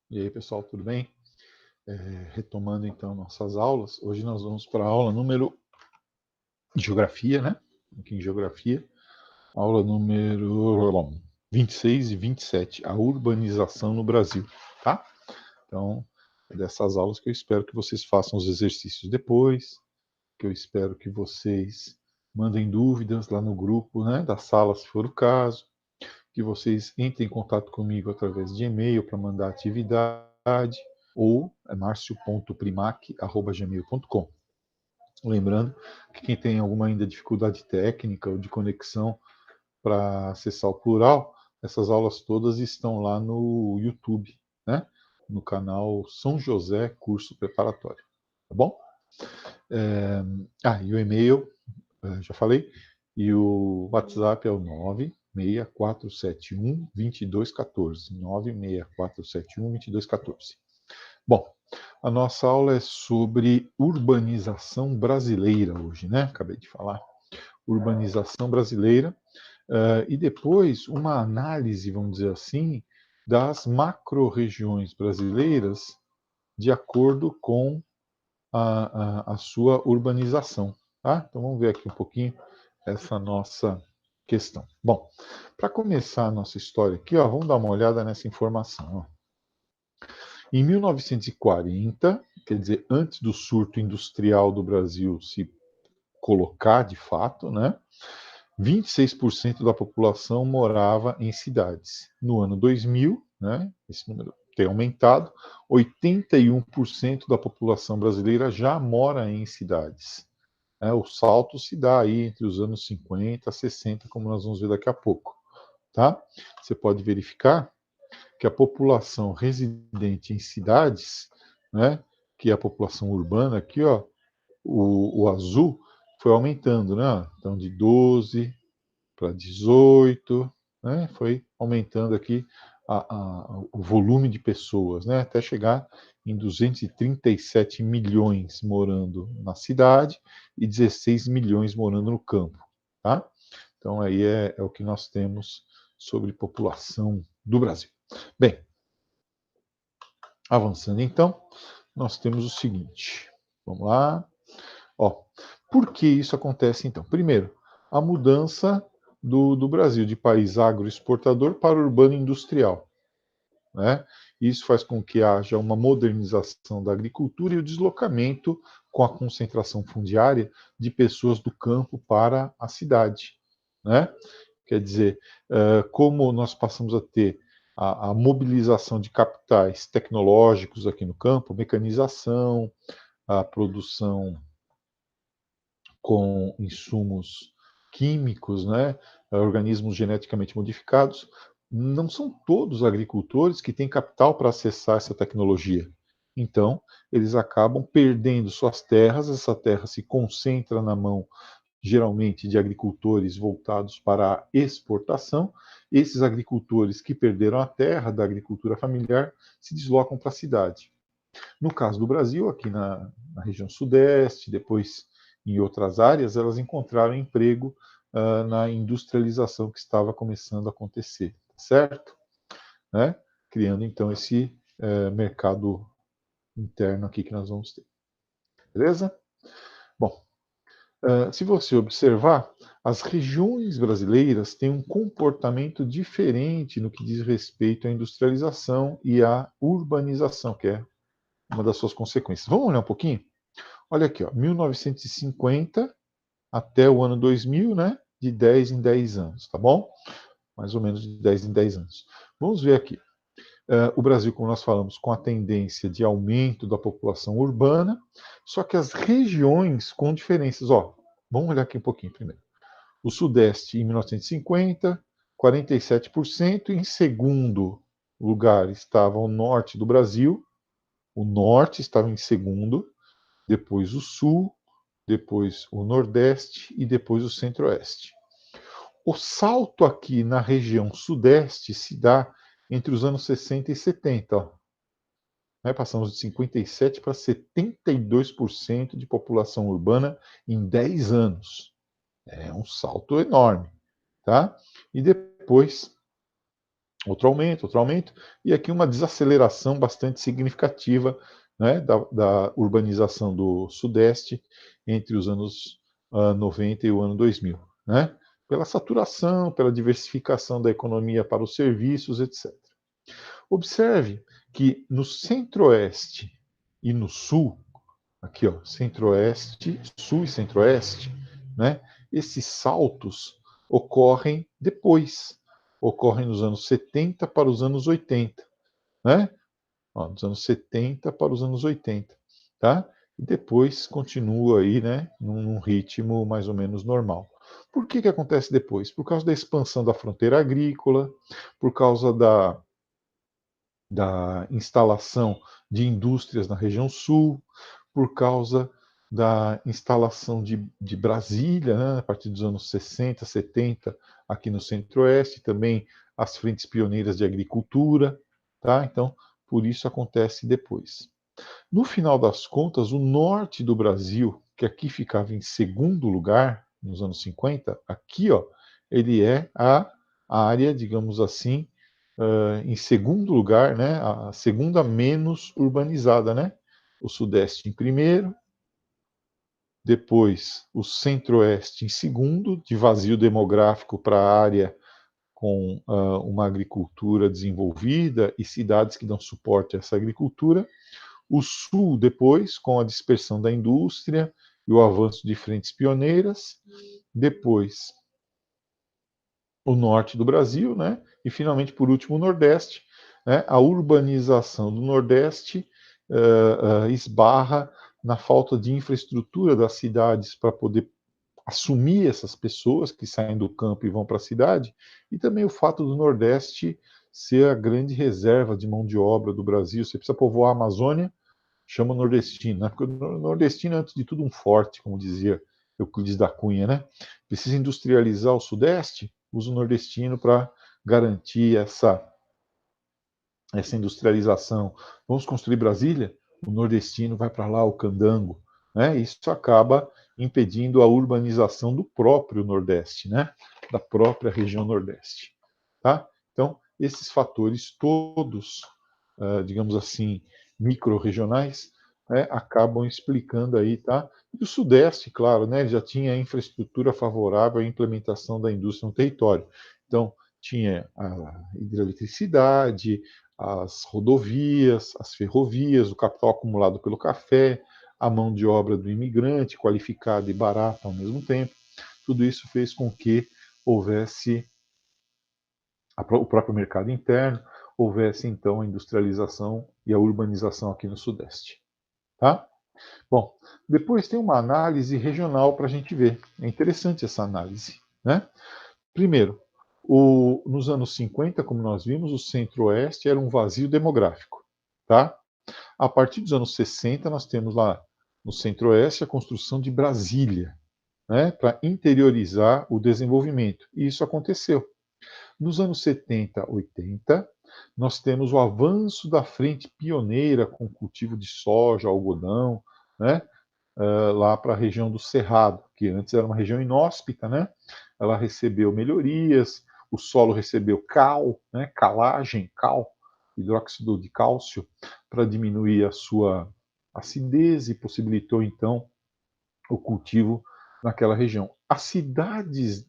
E aí, pessoal, tudo bem? Retomando então nossas aulas, hoje nós vamos para a aula número de geografia, né? Aqui em geografia, aula número 26 e 27, a urbanização no Brasil, tá? Então, é dessas aulas que eu espero que vocês façam os exercícios depois, que eu espero que vocês mandem dúvidas lá no grupo, né, da sala, se for o caso, que vocês entrem em contato comigo através de e-mail para mandar atividade, ou é marcio.primac@gmail.com. Lembrando que quem tem alguma ainda dificuldade técnica ou de conexão para acessar o plural, essas aulas todas estão lá no YouTube, né? No canal São José Curso Preparatório, tá bom? E o e-mail, já falei, e o WhatsApp é o 96471-2214, 96471-2214. Bom, a nossa aula é sobre urbanização brasileira hoje, né? Acabei de falar. Urbanização brasileira. E depois uma análise, vamos dizer assim, das macro-regiões brasileiras de acordo com a sua urbanização. Tá? Então vamos ver aqui um pouquinho essa nossa questão. Bom, para começar a nossa história aqui, ó, vamos dar uma olhada nessa informação. Ó. Em 1940, quer dizer, antes do surto industrial do Brasil se colocar de fato, né, 26% da população morava em cidades. No ano 2000, né, esse número tem aumentado, 81% da população brasileira já mora em cidades. O salto se dá aí entre os anos 50 a 60, como nós vamos ver daqui a pouco. Tá? Você pode verificar que a população residente em cidades, né, que é a população urbana aqui, ó, o azul, foi aumentando, né? Então, de 12 para 18, né? Foi aumentando aqui o volume de pessoas, né? Até chegar em 237 milhões morando na cidade e 16 milhões morando no campo, tá? Então, aí é o que nós temos sobre população do Brasil. Bem, avançando então, nós temos o seguinte. Vamos lá. Ó, por que isso acontece então? Primeiro, a mudança do Brasil de país agroexportador para urbano industrial. Né? Isso faz com que haja uma modernização da agricultura e o deslocamento com a concentração fundiária de pessoas do campo para a cidade. Né? Quer dizer, como nós passamos a ter a mobilização de capitais tecnológicos aqui no campo, mecanização, a produção com insumos químicos, né, organismos geneticamente modificados, não são todos agricultores que têm capital para acessar essa tecnologia. Então, eles acabam perdendo suas terras, essa terra se concentra na mão geralmente de agricultores voltados para a exportação. Esses agricultores que perderam a terra da agricultura familiar se deslocam para a cidade. No caso do Brasil, aqui na região sudeste, depois em outras áreas, elas encontraram emprego na industrialização que estava começando a acontecer, certo? Né? Criando então esse mercado interno aqui que nós vamos ter. Beleza? Bom, se você observar, as regiões brasileiras têm um comportamento diferente no que diz respeito à industrialização e à urbanização, que é uma das suas consequências. Vamos olhar um pouquinho? Olha aqui, ó, 1950 até o ano 2000, né? De 10 em 10 anos, tá bom? Mais ou menos de 10 em 10 anos. Vamos ver aqui. O Brasil, como nós falamos, com a tendência de aumento da população urbana, só que as regiões com diferenças. Ó, vamos olhar aqui um pouquinho primeiro. O Sudeste, em 1950, 47%. Em segundo lugar estava o Norte do Brasil. O Norte estava em segundo. Depois o Sul, depois o Nordeste e depois o Centro-Oeste. O salto aqui na região Sudeste se dá entre os anos 60 e 70. Ó. Né? Passamos de 57% para 72% de população urbana em 10 anos. É um salto enorme. Tá? E depois outro aumento, e aqui uma desaceleração bastante significativa, né, da urbanização do Sudeste entre os anos 90 e o ano 2000, né, pela saturação, pela diversificação da economia para os serviços, etc. Observe que no Centro-Oeste e no Sul, aqui ó, Centro-Oeste, Sul e Centro-Oeste, né, esses saltos ocorrem depois, ocorrem nos anos 70 para os anos 80, né? Ó, dos anos 70 para os anos 80, tá? E depois continua aí, né, num ritmo mais ou menos normal. Por que que acontece depois? Por causa da expansão da fronteira agrícola, por causa da instalação de indústrias na região sul, por causa da instalação de Brasília, né, a partir dos anos 60, 70, aqui no Centro-Oeste, também as frentes pioneiras de agricultura, tá? Então, por isso acontece depois. No final das contas, o norte do Brasil, que aqui ficava em segundo lugar, nos anos 50, aqui, ó, ele é a área, digamos assim, em segundo lugar, né, a segunda menos urbanizada, né? O Sudeste em primeiro, depois o Centro-Oeste em segundo, de vazio demográfico para a área com uma agricultura desenvolvida e cidades que dão suporte a essa agricultura. O Sul, depois, com a dispersão da indústria e o avanço de frentes pioneiras. Depois, o norte do Brasil, né? E finalmente, por último, o Nordeste. Né? A urbanização do Nordeste esbarra na falta de infraestrutura das cidades para poder assumir essas pessoas que saem do campo e vão para a cidade, e também o fato do Nordeste ser a grande reserva de mão de obra do Brasil. Você precisa povoar a Amazônia, chama nordestino, né? Porque o nordestino é, antes de tudo, um forte, como dizia Euclides da Cunha, né? Precisa industrializar o Sudeste, usa o nordestino para garantir essa industrialização. Vamos construir Brasília? O nordestino vai para lá, o candango. Né? Isso acaba impedindo a urbanização do próprio Nordeste, né? Da própria região Nordeste. Tá? Então, esses fatores todos, digamos assim, micro-regionais, né, acabam explicando aí, tá? E o Sudeste, claro, né, já tinha infraestrutura favorável à implementação da indústria no território. Então, tinha a hidroeletricidade, as rodovias, as ferrovias, o capital acumulado pelo café, a mão de obra do imigrante, qualificada e barata ao mesmo tempo. Tudo isso fez com que houvesse o próprio mercado interno, houvesse então a industrialização e a urbanização aqui no Sudeste. Tá? Bom, depois tem uma análise regional para a gente ver. É interessante essa análise. Né? Primeiro, nos anos 50, como nós vimos, o Centro-Oeste era um vazio demográfico. Tá? A partir dos anos 60, nós temos lá no Centro-Oeste a construção de Brasília, né, para interiorizar o desenvolvimento. E isso aconteceu. Nos anos 70, 80, nós temos o avanço da frente pioneira com cultivo de soja, algodão, né, lá para a região do Cerrado, que antes era uma região inóspita, né? Ela recebeu melhorias, o solo recebeu cal, né, calagem, cal, hidróxido de cálcio, para diminuir a sua acidez e possibilitou então o cultivo naquela região. As cidades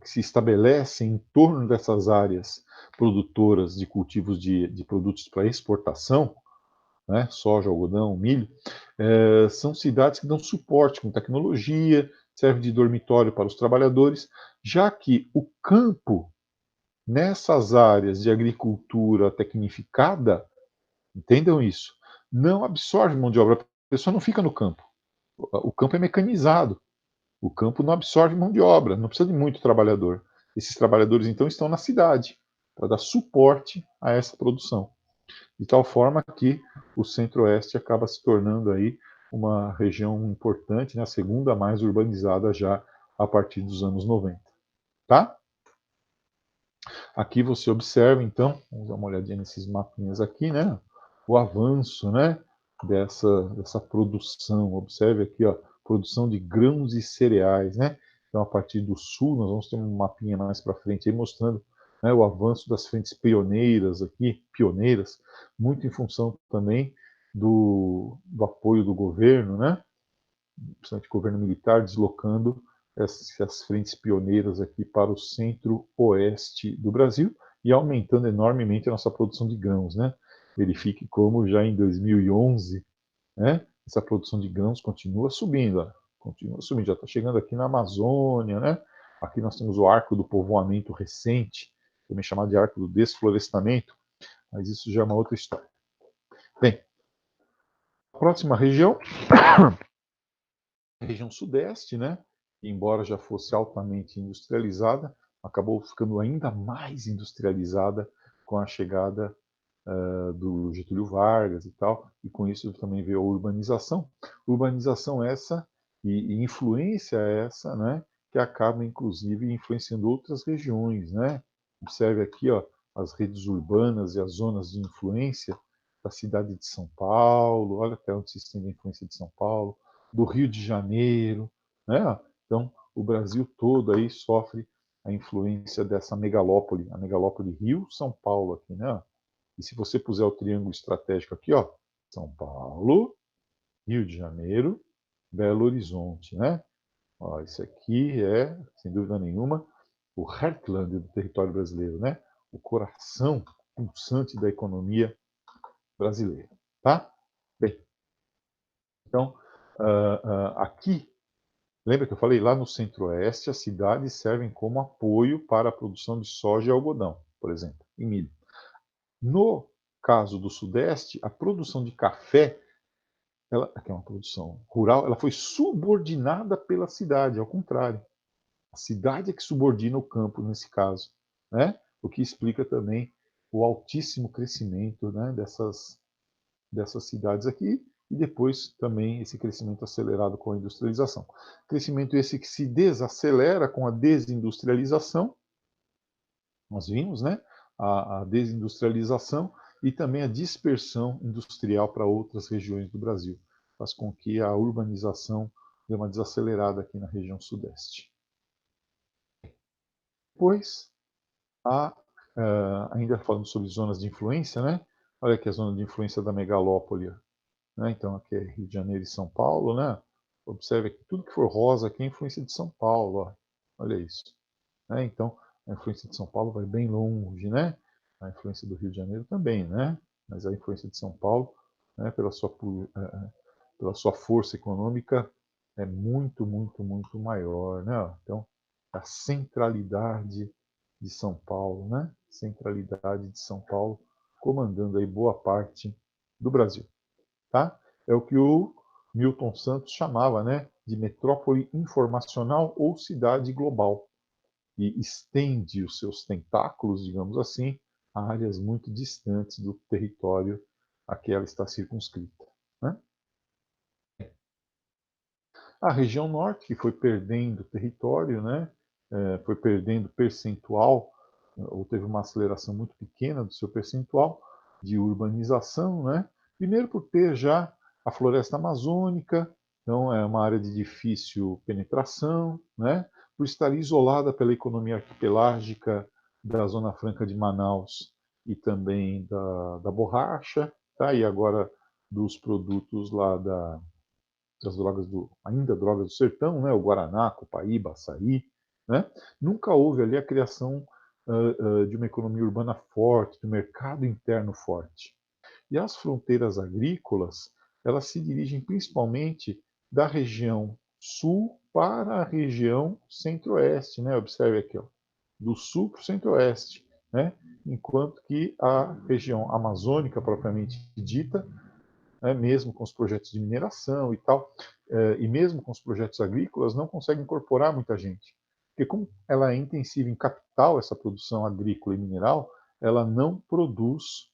que se estabelecem em torno dessas áreas produtoras de cultivos de produtos para exportação, né, soja, algodão, milho, são cidades que dão suporte com tecnologia, serve de dormitório para os trabalhadores, já que o campo, nessas áreas de agricultura tecnificada, entendam isso, não absorve mão de obra, a pessoa não fica no campo. O campo é mecanizado, o campo não absorve mão de obra, não precisa de muito trabalhador. Esses trabalhadores, então, estão na cidade para dar suporte a essa produção. De tal forma que o Centro-Oeste acaba se tornando aí uma região importante, né, a segunda mais urbanizada já a partir dos anos 90. Tá? Aqui você observa, então, vamos dar uma olhadinha nesses mapinhas aqui, né? O avanço, né, dessa produção. Observe aqui, ó, produção de grãos e cereais, né? Então, a partir do sul, nós vamos ter um mapinha mais para frente aí mostrando né, o avanço das frentes pioneiras aqui, pioneiras, muito em função também do apoio do governo, né, principalmente o governo militar, deslocando essas frentes pioneiras aqui para o centro-oeste do Brasil e aumentando enormemente a nossa produção de grãos, né? Verifique como já em 2011, né, essa produção de grãos continua subindo, ó, continua subindo, já está chegando aqui na Amazônia, né? Aqui nós temos o arco do povoamento recente, também chamado de arco do desflorestamento, mas isso já é uma outra história. Bem, a próxima região, a região sudeste, né? Embora já fosse altamente industrializada, acabou ficando ainda mais industrializada com a chegada do Getúlio Vargas e tal, e com isso também veio a urbanização. Urbanização essa e influência essa, né, que acaba inclusive influenciando outras regiões, né? Observe aqui, ó, as redes urbanas e as zonas de influência da cidade de São Paulo, olha até onde se estende a influência de São Paulo, do Rio de Janeiro, né? Então, o Brasil todo aí sofre a influência dessa megalópole, a megalópole Rio-São Paulo aqui, né? E se você puser o triângulo estratégico aqui, ó, São Paulo, Rio de Janeiro, Belo Horizonte, né? Ó, isso aqui é, sem dúvida nenhuma, o heartland do território brasileiro, né? O coração pulsante da economia brasileira, tá? Bem, então, aqui, lembra que eu falei lá no centro-oeste, as cidades servem como apoio para a produção de soja e algodão, por exemplo, e milho. No caso do Sudeste, a produção de café, ela, que é uma produção rural, ela foi subordinada pela cidade, ao contrário. A cidade é que subordina o campo nesse caso, né? O que explica também o altíssimo crescimento, né, dessas cidades aqui e depois também esse crescimento acelerado com a industrialização. Crescimento esse que se desacelera com a desindustrialização, nós vimos, né? A desindustrialização e também a dispersão industrial para outras regiões do Brasil, faz com que a urbanização dê uma desacelerada aqui na região sudeste. Depois, ainda falando sobre zonas de influência, né? Olha aqui a zona de influência da megalópole, né? Então aqui é Rio de Janeiro e São Paulo, né? Observe que tudo que for rosa aqui é influência de São Paulo, ó. Olha isso. Né? Então, a influência de São Paulo vai bem longe, né? A influência do Rio de Janeiro também, né? Mas a influência de São Paulo, né, pela sua força econômica, é muito, muito, muito maior, né? Então, a centralidade de São Paulo, né? Centralidade de São Paulo comandando aí boa parte do Brasil, tá? É o que o Milton Santos chamava, né, de metrópole informacional ou cidade global e estende os seus tentáculos, digamos assim, a áreas muito distantes do território a que ela está circunscrita, né? A região norte, que foi perdendo território, né? Foi perdendo percentual, ou teve uma aceleração muito pequena do seu percentual de urbanização, né? Primeiro por ter já a floresta amazônica, então é uma área de difícil penetração, né? Por estar isolada pela economia arquipelágica da Zona Franca de Manaus e também da borracha, tá? E agora dos produtos lá das drogas ainda drogas do sertão, né? O Guaraná, Copaíba, Açaí, né? Nunca houve ali a criação de uma economia urbana forte, de um mercado interno forte. E as fronteiras agrícolas, elas se dirigem principalmente da região sul para a região centro-oeste, né? Observe aqui, ó, do sul para o centro-oeste, né? Enquanto que a região amazônica propriamente dita, né, mesmo com os projetos de mineração e tal, e mesmo com os projetos agrícolas, não consegue incorporar muita gente. Porque como ela é intensiva em capital, essa produção agrícola e mineral, ela não produz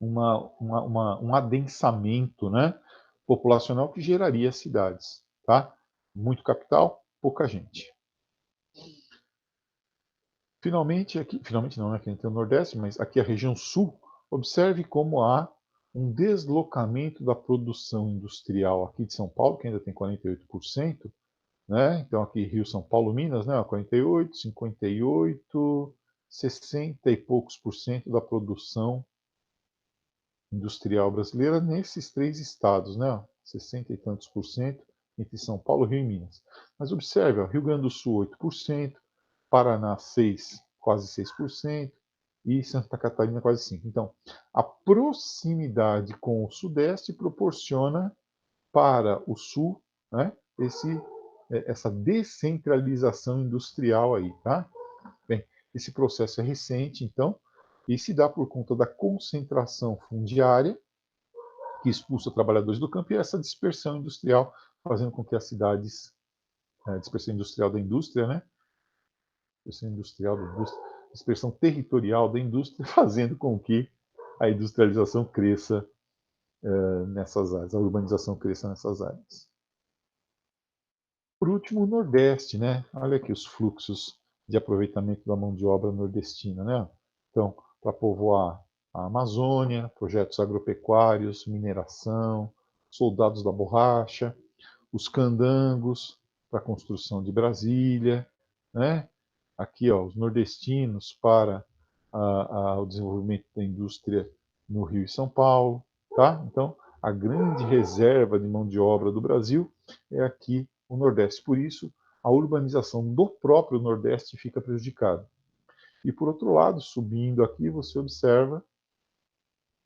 um adensamento, né, populacional que geraria cidades. Tá? Muito capital, pouca gente. Finalmente não, né, que a gente tem o Nordeste, mas aqui a região Sul, observe como há um deslocamento da produção industrial aqui de São Paulo, que ainda tem 48%, né? Então aqui Rio, São Paulo, Minas, né? 48, 58, 60 e poucos por cento da produção industrial brasileira nesses três estados, né? 60 e tantos por cento entre São Paulo, Rio e Minas. Mas observe, ó, Rio Grande do Sul 8%, Paraná 6, quase 6% e Santa Catarina quase 5%. Então, a proximidade com o Sudeste proporciona para o Sul, né, essa descentralização industrial aí, tá? Bem, esse processo é recente, então, e se dá por conta da concentração fundiária, que expulsa trabalhadores do campo, e essa dispersão industrial, fazendo com que as cidades, dispersão industrial da indústria, né? Dispersão industrial da indústria, dispersão territorial da indústria, fazendo com que a industrialização cresça nessas áreas, a urbanização cresça nessas áreas. Por último, o Nordeste, né? Olha aqui os fluxos de aproveitamento da mão de obra nordestina, né? Então, para povoar a Amazônia, projetos agropecuários, mineração, soldados da borracha, os candangos para a construção de Brasília, né? Aqui, ó, os nordestinos para o desenvolvimento da indústria no Rio e São Paulo, tá? Então, a grande reserva de mão de obra do Brasil é aqui o Nordeste. Por isso, a urbanização do próprio Nordeste fica prejudicada. E por outro lado, subindo aqui, você observa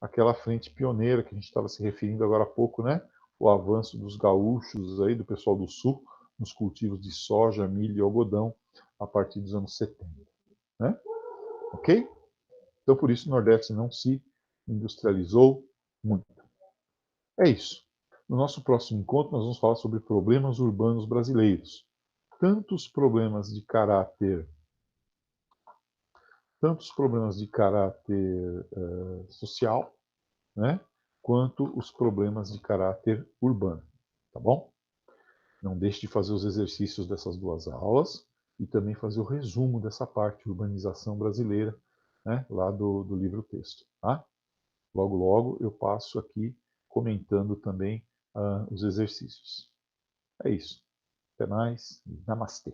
aquela frente pioneira que a gente estava se referindo agora há pouco, né? O avanço dos gaúchos aí, do pessoal do sul, nos cultivos de soja, milho e algodão a partir dos anos 70, né? Ok? Então, por isso, o Nordeste não se industrializou muito. É isso. No nosso próximo encontro, nós vamos falar sobre problemas urbanos brasileiros. Tantos problemas de caráter, tantos problemas de caráter social, né, quanto os problemas de caráter urbano. Tá bom? Não deixe de fazer os exercícios dessas duas aulas e também fazer o resumo dessa parte, urbanização brasileira, né, lá do livro-texto. Tá? Logo, logo eu passo aqui comentando também os exercícios. É isso. Até mais. Namastê.